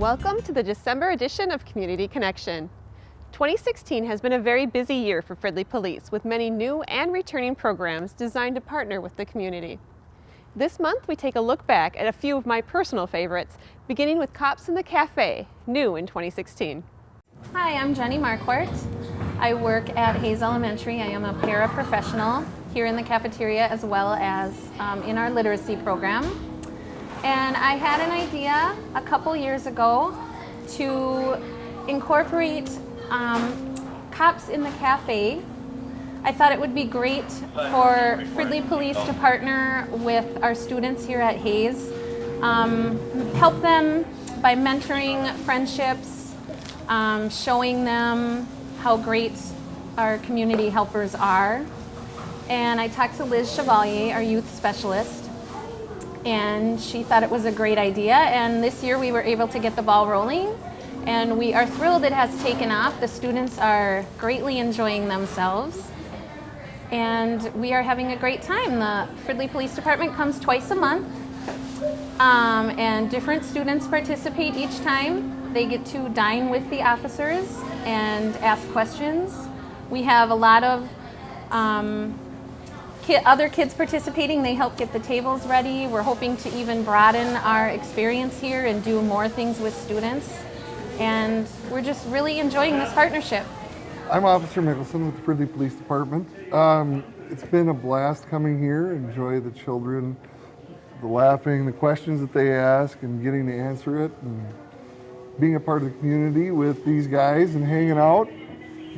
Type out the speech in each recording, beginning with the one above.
Welcome to the December edition of Community Connection. 2016 has been a very busy year for Fridley Police, with many new and returning programs designed to partner with the community. This month we take a look back at a few of my personal favorites, beginning with Cops in the Cafe, new in 2016. Hi, I'm Jenny Marquardt. I work at Hayes Elementary. I am a paraprofessional here in the cafeteria as well as in our literacy program. And I had an idea a couple years ago to incorporate Cops in the Cafe. I thought it would be great for Fridley Police to partner with our students here at Hayes, help them by mentoring friendships, showing them how great our community helpers are. And I talked to Liz Chevalier, our youth specialist, and she thought it was a great idea. And this year we were able to get the ball rolling, and we are thrilled it has taken off. The students are greatly enjoying themselves, and we are having a great time. The Fridley Police Department comes twice a month, and different students participate each time. They get to dine with the officers and ask questions. We have a lot of other kids participating. They help get the tables ready. We're hoping to even broaden our experience here and do more things with students. And we're just really enjoying this partnership. I'm Officer Mickelson with the Fridley Police Department. It's been a blast coming here. Enjoy the children, the laughing, the questions that they ask, and getting to answer it, and being a part of the community with these guys and hanging out,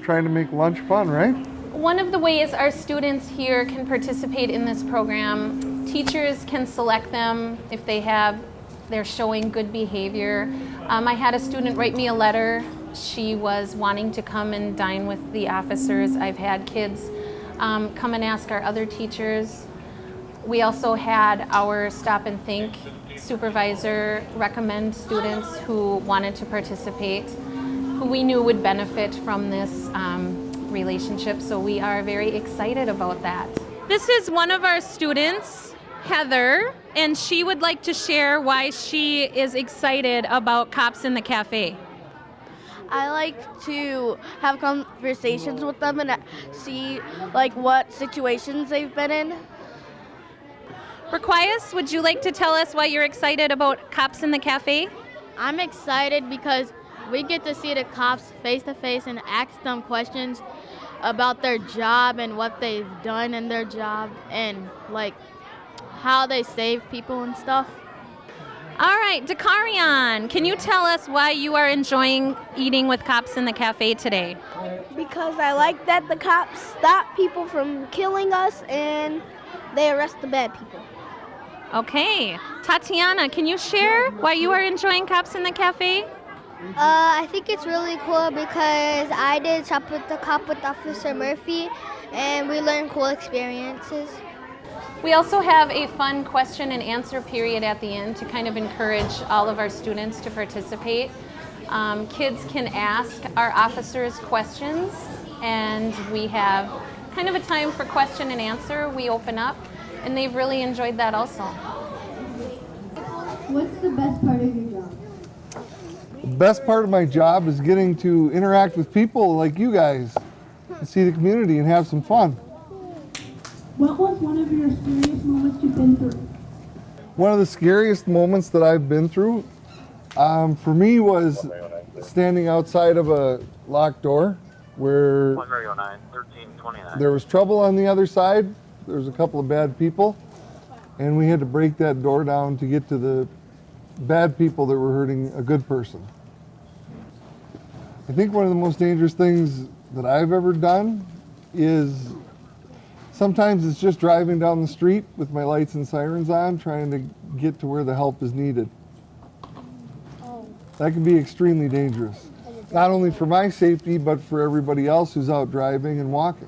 trying to make lunch fun, right? One of the ways our students here can participate in this program, teachers can select them if they're showing good behavior. I had a student write me a letter. She was wanting to come and dine with the officers. I've had kids come and ask our other teachers. We also had our Stop and Think supervisor recommend students who wanted to participate, who we knew would benefit from this relationship, so we are very excited about that. This is one of our students, Heather, and she would like to share why she is excited about Cops in the Cafe. I like to have conversations with them and see what situations they've been in. Requias, would you like to tell us why you're excited about Cops in the Cafe? I'm excited because we get to see the cops face to face and ask them questions about their job and what they've done in their job and how they save people and stuff. All right, Dakarian, can you tell us why you are enjoying eating with Cops in the Cafe today? Because I like that the cops stop people from killing us and they arrest the bad people. Okay, Tatiana, can you share why you are enjoying Cops in the Cafe? I think it's really cool because I did Shop with the Cop with Officer Murphy, and we learned cool experiences. We also have a fun question and answer period at the end to kind of encourage all of our students to participate. Kids can ask our officers questions, and we have kind of a time for question and answer. We open up, and they've really enjoyed that also. What's the best part of your job? The best part of my job is getting to interact with people like you guys, and see the community and have some fun. What was one of your scariest moments you've been through? One of the scariest moments that I've been through, for me, was standing outside of a locked door where there was trouble on the other side. There was a couple of bad people, and we had to break that door down to get to the bad people that were hurting a good person. I think one of the most dangerous things that I've ever done is sometimes it's just driving down the street with my lights and sirens on, trying to get to where the help is needed. That can be extremely dangerous, not only for my safety, but for everybody else who's out driving and walking.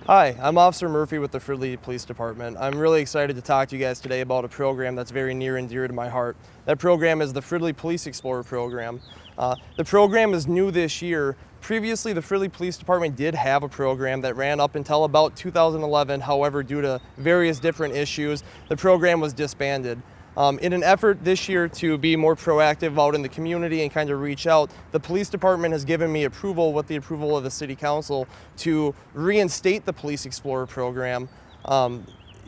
Hi, I'm Officer Murphy with the Fridley Police Department. I'm really excited to talk to you guys today about a program that's very near and dear to my heart. That program is the Fridley Police Explorer program. The program is new this year. Previously, the Fridley Police Department did have a program that ran up until about 2011. However, due to various different issues, the program was disbanded. In an effort this year to be more proactive out in the community and kind of reach out, the police department has given me approval, with the approval of the city council, to reinstate the Police Explorer program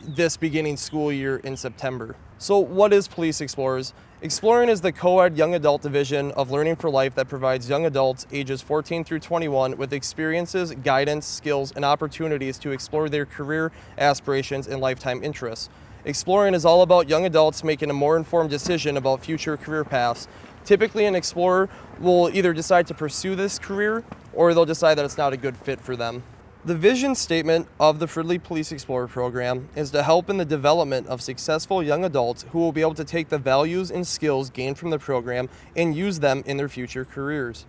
this beginning school year in September. So what is Police Explorers? Exploring is the co-ed young adult division of Learning for Life that provides young adults ages 14 through 21 with experiences, guidance, skills, and opportunities to explore their career aspirations and lifetime interests. Exploring is all about young adults making a more informed decision about future career paths. Typically, an explorer will either decide to pursue this career or they'll decide that it's not a good fit for them. The vision statement of the Fridley Police Explorer program is to help in the development of successful young adults who will be able to take the values and skills gained from the program and use them in their future careers.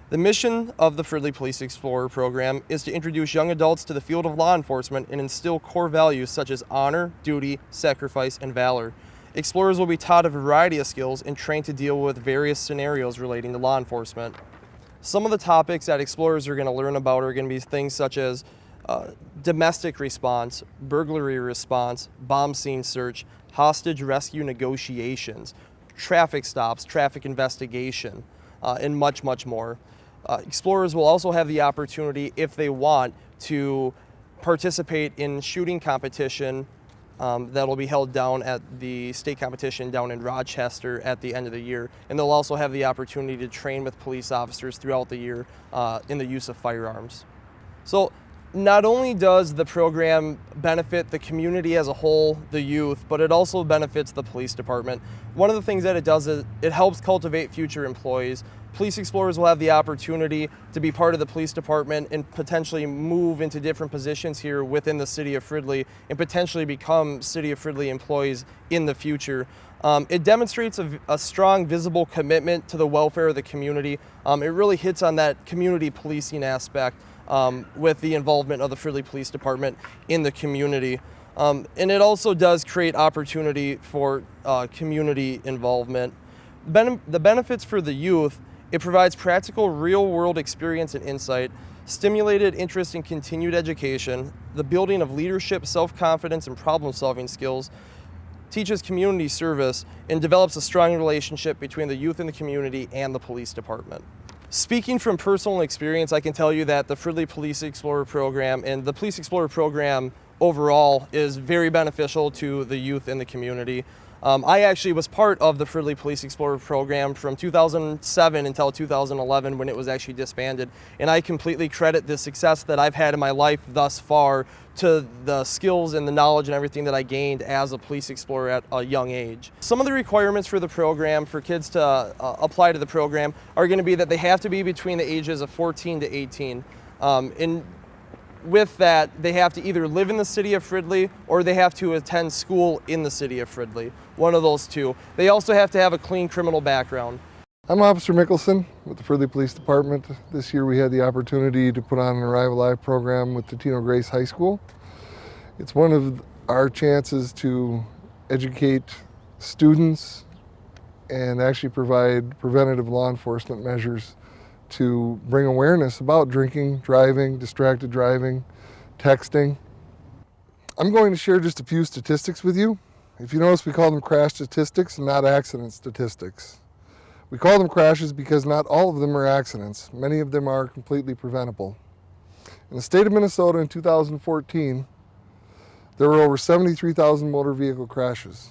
The mission of the Fridley Police Explorer program is to introduce young adults to the field of law enforcement and instill core values such as honor, duty, sacrifice, and valor. Explorers will be taught a variety of skills and trained to deal with various scenarios relating to law enforcement. Some of the topics that explorers are going to learn about are going to be things such as domestic response, burglary response, bomb scene search, hostage rescue negotiations, traffic stops, traffic investigation, and much, much more. Explorers will also have the opportunity, if they want, to participate in shooting competition that will be held down at the state competition down in Rochester at the end of the year. And they'll also have the opportunity to train with police officers throughout the year in the use of firearms. So not only does the program benefit the community as a whole, the youth, but it also benefits the police department. One of the things that it does is it helps cultivate future employees. Police Explorers will have the opportunity to be part of the police department and potentially move into different positions here within the city of Fridley and potentially become City of Fridley employees in the future. It demonstrates a strong, visible commitment to the welfare of the community. It really hits on that community policing aspect with the involvement of the Fridley Police Department in the community. And it also does create opportunity for community involvement. The benefits for the youth: it provides practical, real-world experience and insight, stimulated interest in continued education, the building of leadership, self-confidence, and problem-solving skills, teaches community service, and develops a strong relationship between the youth in the community and the police department. Speaking from personal experience, I can tell you that the Fridley Police Explorer program and the Police Explorer program overall is very beneficial to the youth in the community. I actually was part of the Fridley Police Explorer program from 2007 until 2011 when it was actually disbanded, and I completely credit the success that I've had in my life thus far to the skills and the knowledge and everything that I gained as a police explorer at a young age. Some of the requirements for the program, for kids to apply to the program, are going to be that they have to be between the ages of 14 to 18. And with that, they have to either live in the city of Fridley or they have to attend school in the city of Fridley. One of those two. They also have to have a clean criminal background. I'm Officer Mickelson with the Fridley Police Department. This year we had the opportunity to put on an Arrive Alive program with Totino Grace High School. It's one of our chances to educate students and actually provide preventative law enforcement measures to bring awareness about drinking, driving, distracted driving, texting. I'm going to share just a few statistics with you. If you notice, we call them crash statistics and not accident statistics. We call them crashes because not all of them are accidents. Many of them are completely preventable. In the state of Minnesota in 2014, there were over 73,000 motor vehicle crashes.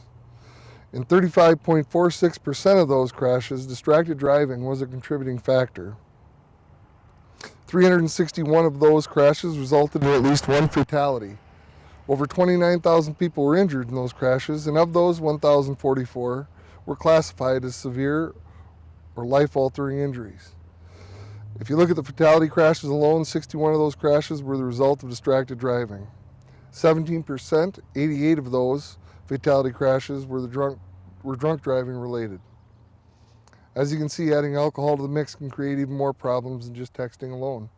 In 35.46% of those crashes, distracted driving was a contributing factor. 361 of those crashes resulted in at least one fatality. Over 29,000 people were injured in those crashes, and of those, 1,044 were classified as severe or life-altering injuries. If you look at the fatality crashes alone, 61 of those crashes were the result of distracted driving. 17%, 88 of those fatality crashes were drunk driving related. As you can see, adding alcohol to the mix can create even more problems than just texting alone.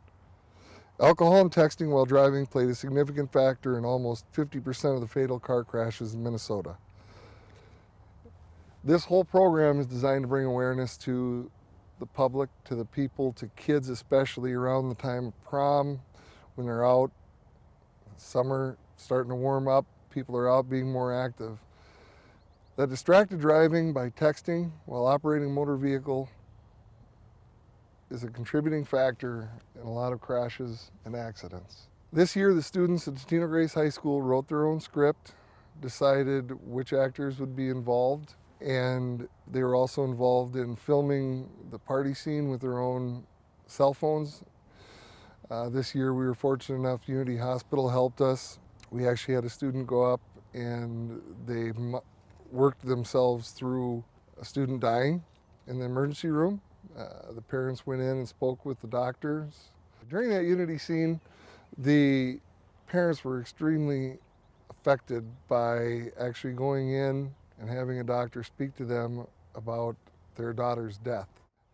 Alcohol and texting while driving played a significant factor in almost 50% of the fatal car crashes in Minnesota. This whole program is designed to bring awareness to the public, to the people, to kids especially around the time of prom, when they're out, summer starting to warm up, people are out being more active. That distracted driving by texting while operating a motor vehicle is a contributing factor in a lot of crashes and accidents. This year, the students at Totino Grace High School wrote their own script, decided which actors would be involved, and they were also involved in filming the party scene with their own cell phones. This year, we were fortunate enough, Unity Hospital helped us. We actually had a student go up and they worked themselves through a student dying in the emergency room. The parents went in and spoke with the doctors. During that Unity scene, the parents were extremely affected by actually going in and having a doctor speak to them about their daughter's death.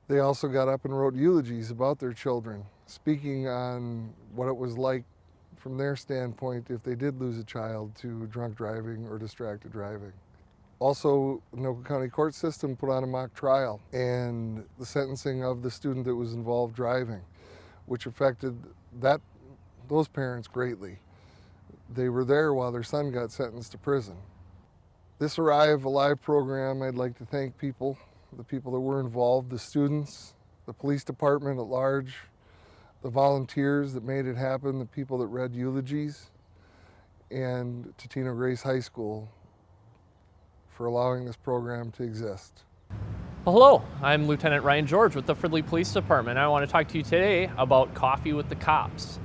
They also got up and wrote eulogies about their children, speaking on what it was like from their standpoint if they did lose a child to drunk driving or distracted driving. Also, the Anoka County court system put on a mock trial and the sentencing of the student that was involved driving, which affected those parents greatly. They were there while their son got sentenced to prison. This Arrive Alive program, I'd like to thank the people that were involved, the students, the police department at large, the volunteers that made it happen, the people that read eulogies, and Totino Grace High School for allowing this program to exist. Well, hello, I'm Lieutenant Ryan George with the Fridley Police Department. I want to talk to you today about Coffee with the Cops.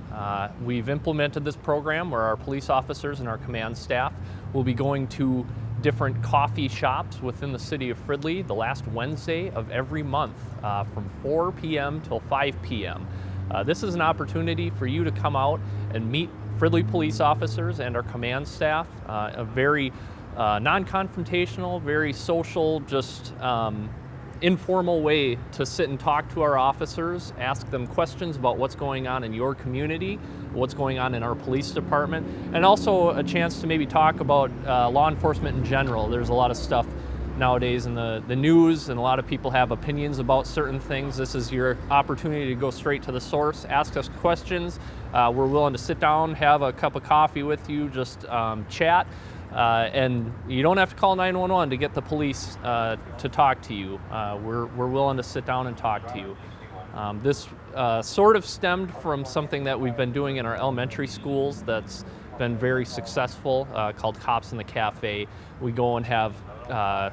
We've implemented this program where our police officers and our command staff will be going to different coffee shops within the city of Fridley the last Wednesday of every month from 4 p.m. till 5 p.m. This is an opportunity for you to come out and meet Fridley police officers and our command staff. A very non-confrontational, very social, just informal way to sit and talk to our officers, ask them questions about what's going on in your community, what's going on in our police department, and also a chance to maybe talk about law enforcement in general. There's a lot of stuff nowadays in the news, and a lot of people have opinions about certain things. This is your opportunity to go straight to the source, ask us questions. We're willing to sit down, have a cup of coffee with you, just chat. And you don't have to call 911 to get the police to talk to you. We're willing to sit down and talk to you. This sort of stemmed from something that we've been doing in our elementary schools that's been very successful, called Cops in the Cafe. We go and have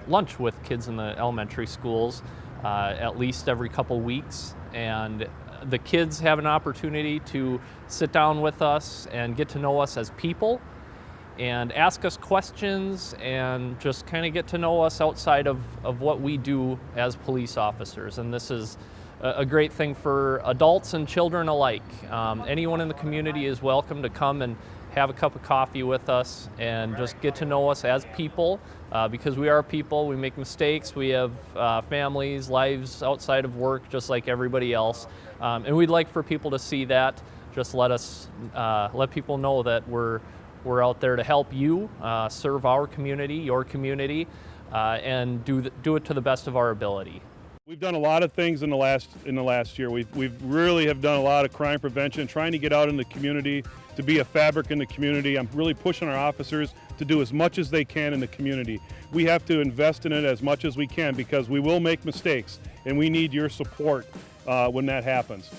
lunch with kids in the elementary schools at least every couple weeks, and the kids have an opportunity to sit down with us and get to know us as people and ask us questions and just kind of get to know us outside of what we do as police officers. And this is a great thing for adults and children alike. Anyone in the community is welcome to come and have a cup of coffee with us and just get to know us as people, because we are people, we make mistakes, we have families, lives outside of work just like everybody else. And we'd like for people to see that. Just let people know that we're out there to help you serve our community, your community, and do it to the best of our ability. We've done a lot of things in the last year. We've really have done a lot of crime prevention, trying to get out in the community, to be a fabric in the community. I'm really pushing our officers to do as much as they can in the community. We have to invest in it as much as we can because we will make mistakes, and we need your support when that happens.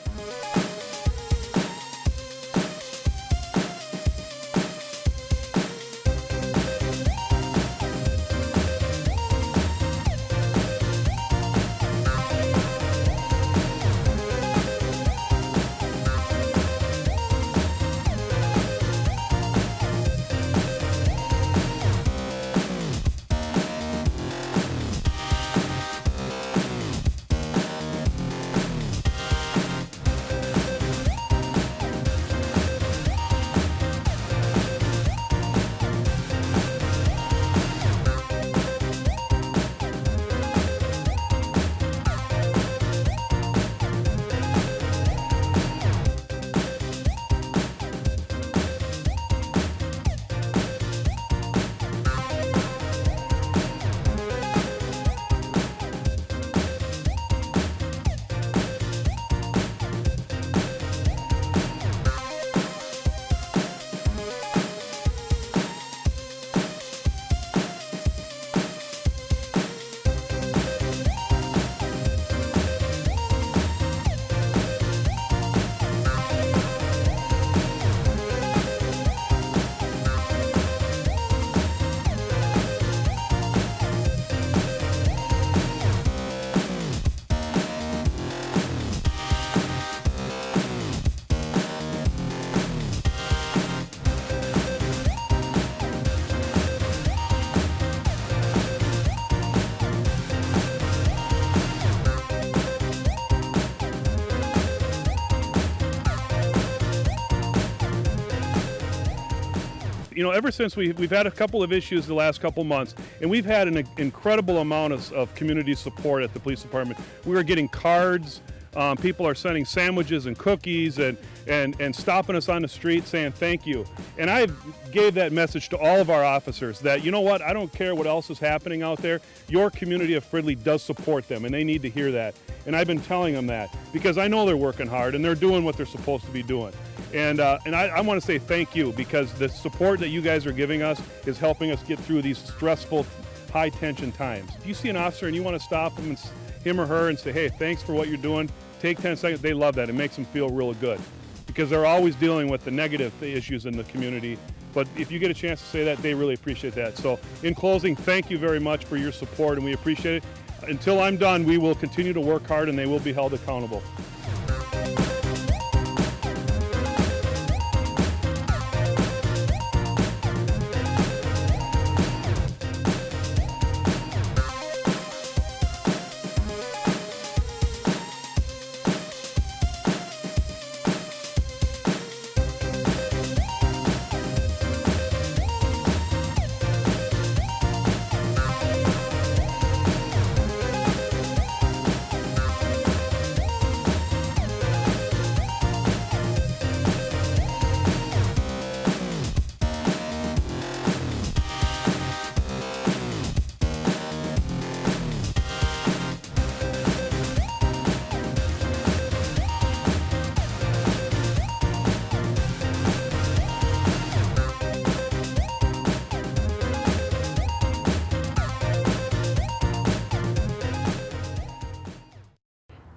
ever since we've had a couple of issues the last couple months, and we've had an incredible amount of community support at the police department. We are getting cards. People are sending sandwiches and cookies and stopping us on the street saying thank you. And I gave that message to all of our officers that, you know what, I don't care what else is happening out there. Your community of Fridley does support them, and they need to hear that. And I've been telling them that because I know they're working hard and they're doing what they're supposed to be doing. And I want to say thank you, because the support that you guys are giving us is helping us get through these stressful, high-tension times. If you see an officer and you want to stop him or her and say, hey, thanks for what you're doing, take 10 seconds, they love that. It makes them feel really good, because they're always dealing with the negative issues in the community. But if you get a chance to say that, they really appreciate that. So in closing, thank you very much for your support, and we appreciate it. Until I'm done, we will continue to work hard, and they will be held accountable.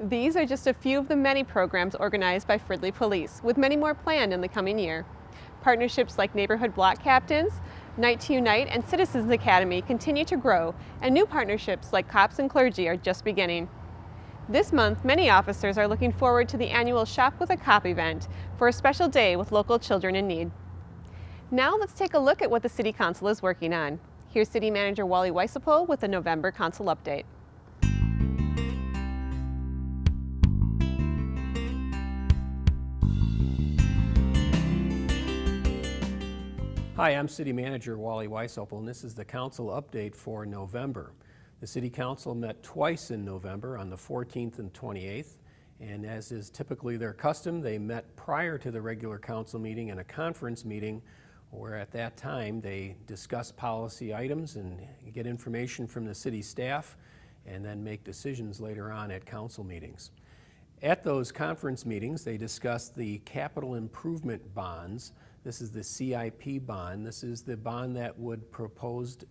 These are just a few of the many programs organized by Fridley Police, with many more planned in the coming year. Partnerships like Neighborhood Block Captains, Night to Unite, and Citizens Academy continue to grow, and new partnerships like Cops and Clergy are just beginning. This month, many officers are looking forward to the annual Shop with a Cop event for a special day with local children in need. Now let's take a look at what the City Council is working on. Here's City Manager Wally Weissapol with the November Council update. Hi, I'm City Manager Wally Weissapol, and this is the Council update for November. The City Council met twice in November, on the 14th and 28th, and as is typically their custom, they met prior to the regular council meeting and a conference meeting where at that time they discuss policy items and get information from the city staff and then make decisions later on at council meetings. At those conference meetings, they discussed the capital improvement bonds. This is the CIP bond. This is the bond that would proposed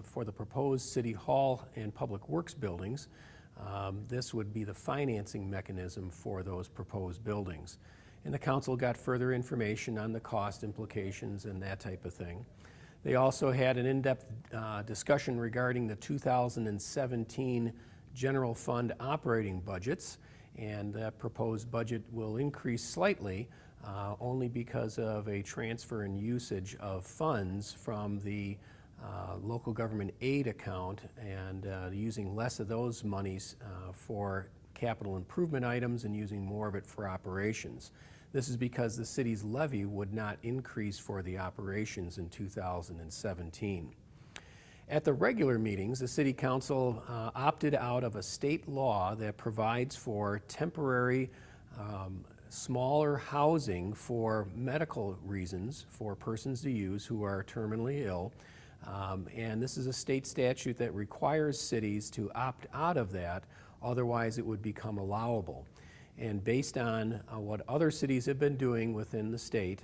for the proposed City Hall and Public Works buildings. This would be the financing mechanism for those proposed buildings. And the council got further information on the cost implications and that type of thing. They also had an in-depth discussion regarding the 2017 general fund operating budgets, and that proposed budget will increase slightly only because of a transfer in usage of funds from the local government aid account and using less of those monies for capital improvement items and using more of it for operations. This is because the city's levy would not increase for the operations in 2017. At the regular meetings, the City Council opted out of a state law that provides for temporary smaller housing for medical reasons for persons to use who are terminally ill. And this is a state statute that requires cities to opt out of that, otherwise it would become allowable. And based on what other cities have been doing within the state,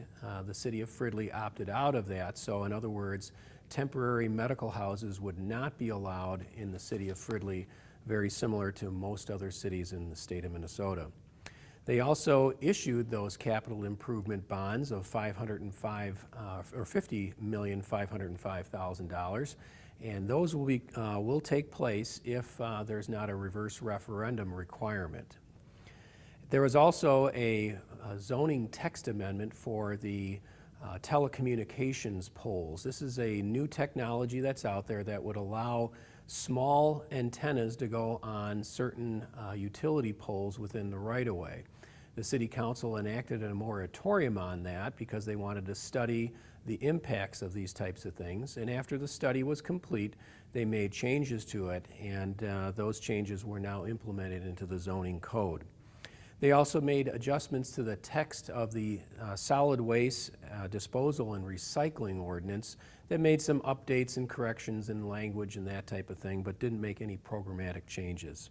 the city of Fridley opted out of that. So in other words, temporary medical houses would not be allowed in the city of Fridley, very similar to most other cities in the state of Minnesota. They also issued those capital improvement bonds of $50,505,000, and those will take place if there's not a reverse referendum requirement. There was also a zoning text amendment for the telecommunications poles. This is a new technology that's out there that would allow small antennas to go on certain utility poles within the right-of-way. The City Council enacted a moratorium on that because they wanted to study the impacts of these types of things. And after the study was complete, they made changes to it, and those changes were now implemented into the zoning code. They also made adjustments to the text of the solid waste disposal and recycling ordinance that made some updates and corrections in language and that type of thing, but didn't make any programmatic changes.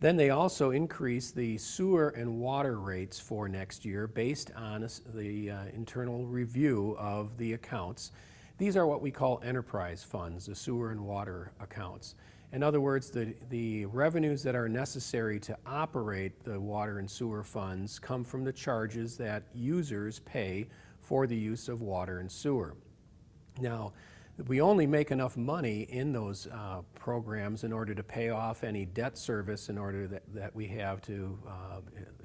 Then they also increased the sewer and water rates for next year based on the internal review of the accounts. These are what we call enterprise funds, the sewer and water accounts. In other words, the revenues that are necessary to operate the water and sewer funds come from the charges that users pay for the use of water and sewer. Now, we only make enough money in those programs in order to pay off any debt service in order that we have to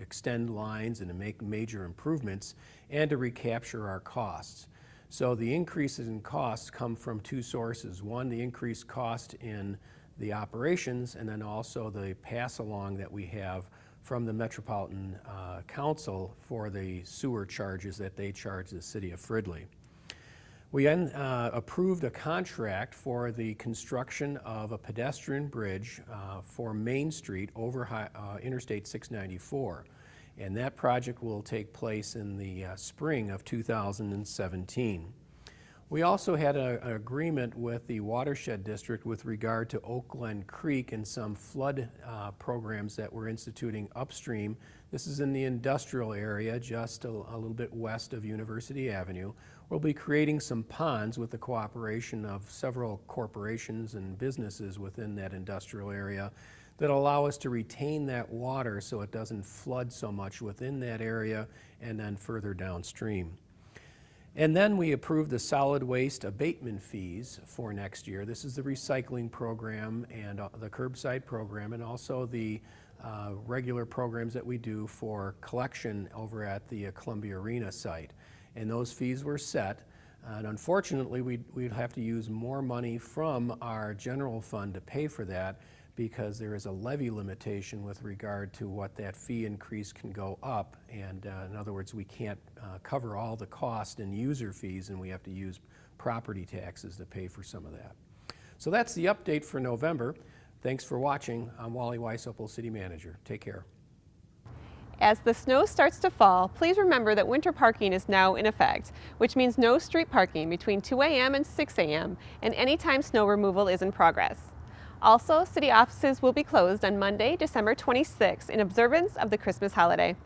extend lines and to make major improvements and to recapture our costs. So the increases in costs come from two sources. One, the increased cost in the operations, and then also the pass along that we have from the Metropolitan Council for the sewer charges that they charge the city of Fridley. We then approved a contract for the construction of a pedestrian bridge for Main Street over Interstate 694. And that project will take place in the spring of 2017. We also had an agreement with the Watershed District with regard to Oak Glen Creek and some flood programs that we're instituting upstream. This is in the industrial area, just a little bit west of University Avenue. We'll be creating some ponds with the cooperation of several corporations and businesses within that industrial area that allow us to retain that water so it doesn't flood so much within that area and then further downstream. And then we approved the solid waste abatement fees for next year. This is the recycling program and the curbside program, and also the regular programs that we do for collection over at the Columbia Arena site. And those fees were set. And unfortunately, we'd have to use more money from our general fund to pay for that, because there is a levy limitation with regard to what that fee increase can go up. And in other words, we can't cover all the cost and user fees, and we have to use property taxes to pay for some of that. So that's the update for November. Thanks for watching. I'm Wally Weisopel, City Manager. Take care. As the snow starts to fall, please remember that winter parking is now in effect, which means no street parking between 2 a.m. and 6 a.m. and anytime snow removal is in progress. Also, city offices will be closed on Monday, December 26th in observance of the Christmas holiday.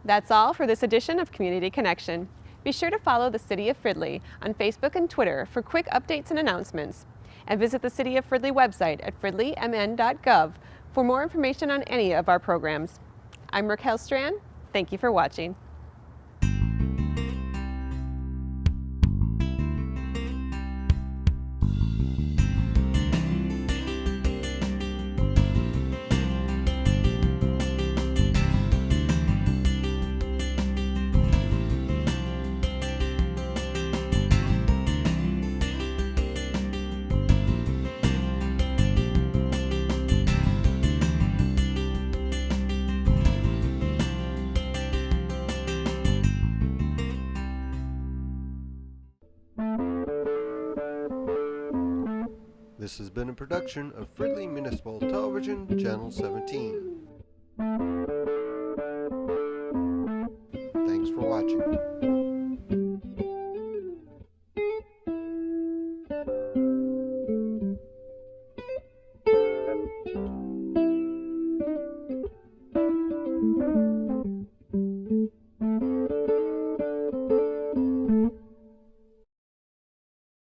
That's all for this edition of Community Connection. Be sure to follow the City of Fridley on Facebook and Twitter for quick updates and announcements. And visit the City of Fridley website at fridleymn.gov for more information on any of our programs. I'm Raquel Strand. Thank you for watching. This has been a production of Fridley Municipal Television, Channel 17.